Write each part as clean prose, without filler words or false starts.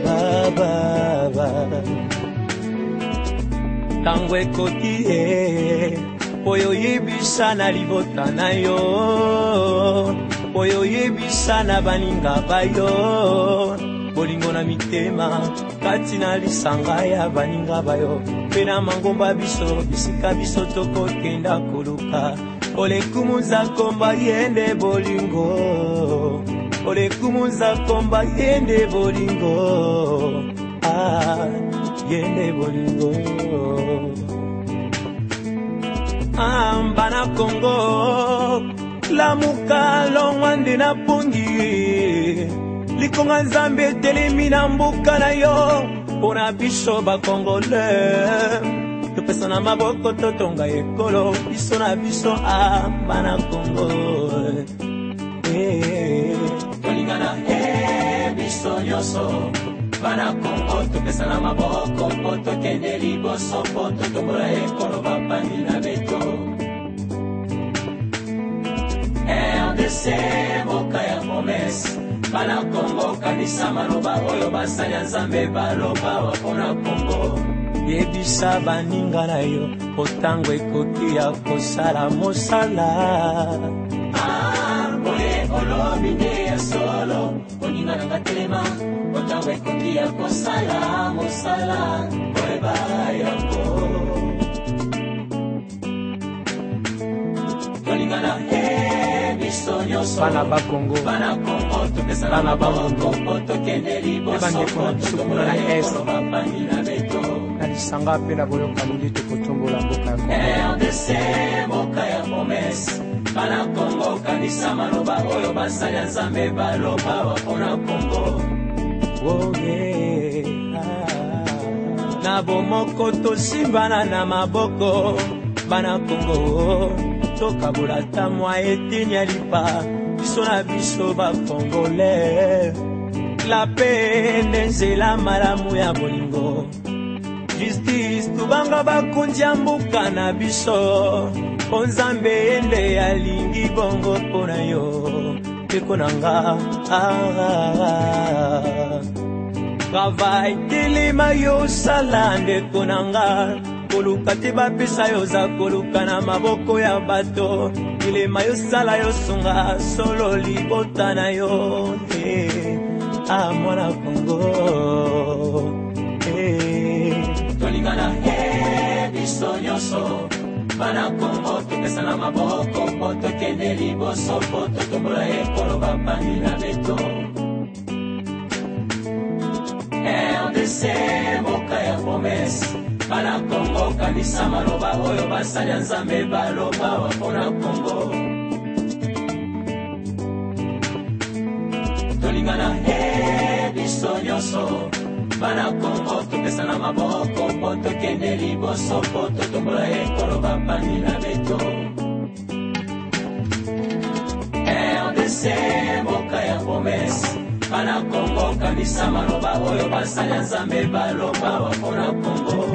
Baba tango ekoti oyo yebisa na libota na yo, oyo yebisa na baninga bayo, bolingo na mitema kati na lisanga ya baninga bayo, pe na mangomba biso bisika biso tokokenda koluka, olekumuza komba yende bolingo, olekumuza komba yende bolingo, yende bolingo. Bana Congo lamuka longwande na pungi likonga nzambe telemi na mbuka na yo pona biso ba Congolais topesa na maboko totonga ekolo biso na biso bana Congo tolingana biso nyoso bana Congo topesa na maboko poto kende liboso poto tombola ekolo bapani na beto RDC moka ya promesse bana Congo kanisa maloba oyo basanya nzambe baloba wapona Congo yebisa baninga na yo otango ekoki ya kosala mosala boye olobi nde ya solo oninga na katelema otango ekoki ya kosala mosala boye bayango tolingana bana Bakongo bana Congo topesa na bango poto kende liboso poto na est na lisanga pe na boyoka ndi tokotombola mboka ya Congo RDC moka ya promesse bana Congo kanisa maloba oyo basanya nzambe baloba wapona Congo na bomoko tosimbana na maboko bana Congo tokabola tamwa eteni ya lipa biso na biso ba Congolais la pene nzela malamu ya bolingo justice tubanga bakundi ya mbuka na biso onzambe ende alingi bongo pona yo teko nanga travail telema yo sala ndeko nanga koluka te bapesa yo za koluka na maboko ya bato ilema yo sala yo sunga solo libota na yo mwana Congo tolingana biso nyonso bana Congo topesa na maboko poto kende liboso poto tombola ekolo bapani na beto RDC moka ya promesse bana Congo kanisa maloba oyo basanya nzambe baloba wapona Congo tolingana biso nyonso bana Congo topesa na maboko poto kende liboso poto tombola ekolo bapani na beto RDC moka ya promesse bana Congo kanisa maloba oyo basanya nzambe baloba wapona Congo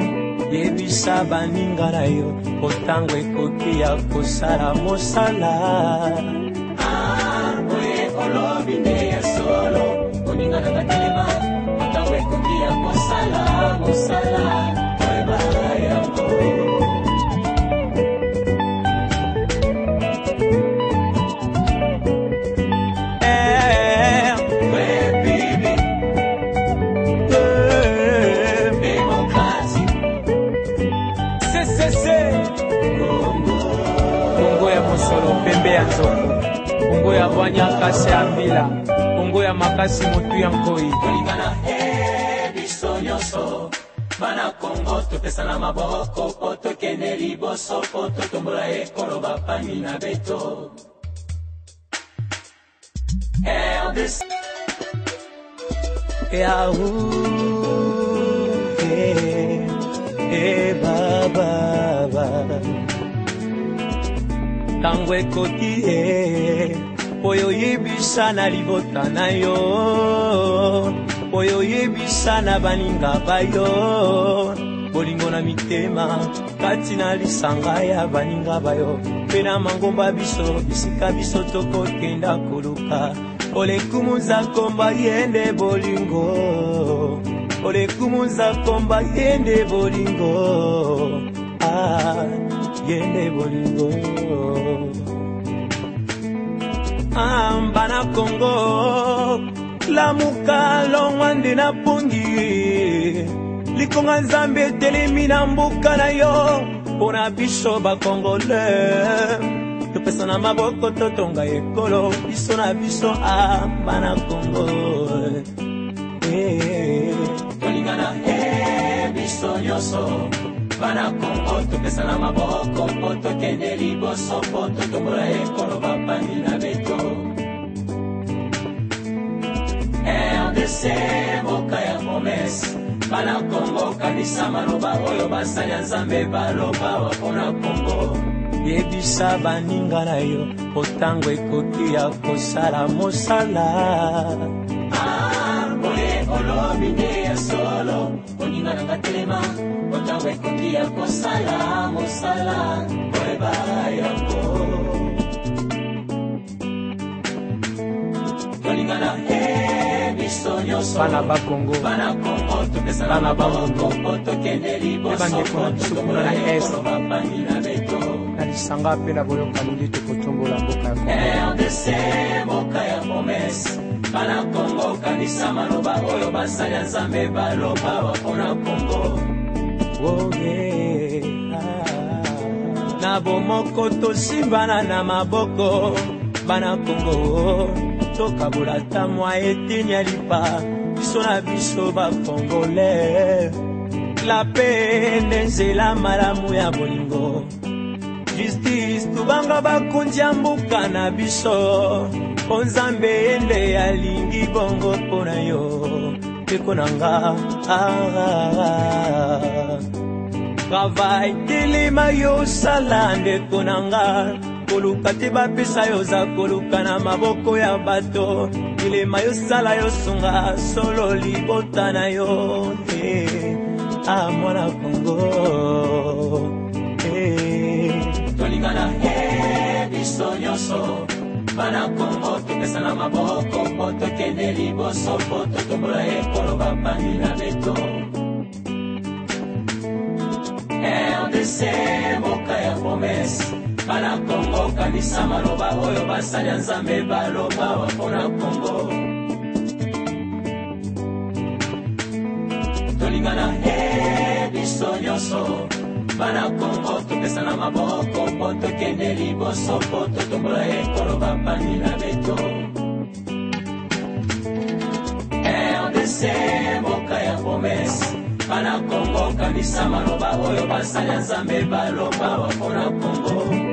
yebisa baninga na yo otango ekoki ya kosala mosala boye olobi nde ya solo oninga na katelema otango ekoki ya kosala mosala boye bayango pembe ya nzoko Congo ya bwanya kasi ya mbila Congo ya makasi motu ya nkoi tolingana biso nyonso bana Congo topesa na maboko poto kende liboso poto tombola ekolo bapani na beto RDC Baba tango ekoti oyo yebisa na libota na yo, oyo yebisa na baninga bayo, bolingo na mitema kati na lisanga ya baninga bayo mpe na mangomba biso bisika biso tokokenda koluka olekumuza komba yende bolingo olekumuza komba yende bolingo yende bolingo bana Kongo lamuka longwande na pungi likonga nzambe etelemi na mbuka na yo mpona biso bakongole topesa na maboko totonga ekolo biso na biso bana Kongo tolingana biso nyonso bana Kongo topesa na maboko mpo tokende liboso mpo totombola ekolo bapandi na beto RDC mboka ya promese bana Kongo kanisa maloba oyo basanya nzambe baloba wapona Kongo yebisa baninga na yo otango ekoki ya kosala mosala boye olobi nde ya solo oninga na ngatelema otango ekoki ya kosala mosala boyeba yango tolingana biso nyonso bana bakongo topesa na maboko mpo tokende liboso mpo totombola ekolo bapandi na beto na lisanga mpe na boyokani nde tokotombola mboka ya Kongo RDC mboka ya promese bana Kongo kanisa maloba oyo basanya nzambe baloba wapona Kongo na bomoko tosimbana na maboko bana Kongo tokabola ta mwa eteni ya lipa biso na biso bakongole la pene nzela malamu ya bolingo justice tubanga bakundi ya mbuka na biso mpo nzambe yende alingi bongo mpo na yo teko na nga travail telema yo sala ndeko na nga koluka te bapesa yo za koluka na maboko ya bato telema yo sala yo sunga solo libota na yo mwana Kongo tolingana biso nyonso bana Kongo topesa na maboko mpo tokende liboso mpo totombola ekolo bapandi na beto RDC mboka ya promese bana Kongo kanisa maloba oyo basanya nzambe baloba wapona Kongo tolingana biso nyonso bana Kongo topesa na maboko mpo tokende liboso mpo totombola ekolo bapandi na beto RDC mboka ya promese bana Kongo kanisa maloba oyo basanya nzambe baloba wapona Kongo